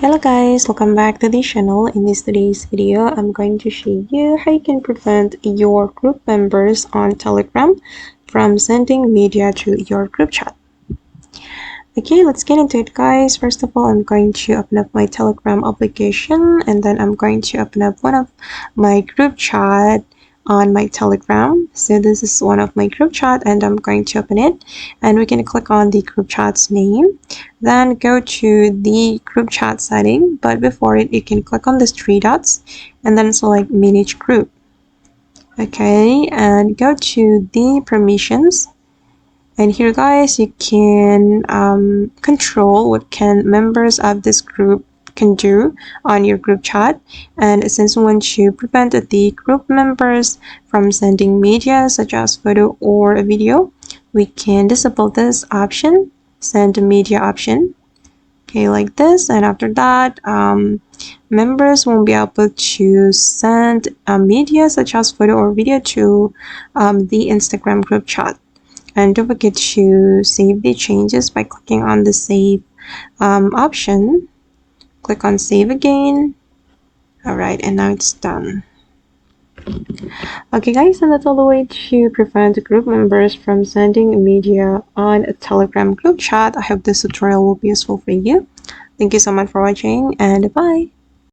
Hello guys, welcome back to the channel. In today's video, I'm going to show you how you can prevent your group members on Telegram from sending media to your group chat. Okay, let's get into it guys. First of all, I'm going to open up my Telegram application and then I'm going to open up one of my group chat on my Telegram. So this is one of my group chat and I'm going to open it, and we can click on the group chat's name, then go to the group chat setting, but before it you can click on these three dots and then select manage group. Okay, and go to the permissions, and here guys you can control what can members of this group can do on your group chat. And since we want to prevent the group members from sending media such as photo or a video, we can disable this option, send media option. Okay, like this, and after that members won't be able to send media such as photo or video to the Instagram group chat. And don't forget to save the changes by clicking on the save option. Click on save again. Alright, and now it's done. Okay guys, and that's all the way to prevent group members from sending media on a Telegram group chat. I hope this tutorial will be useful for you. Thank you so much for watching, and bye.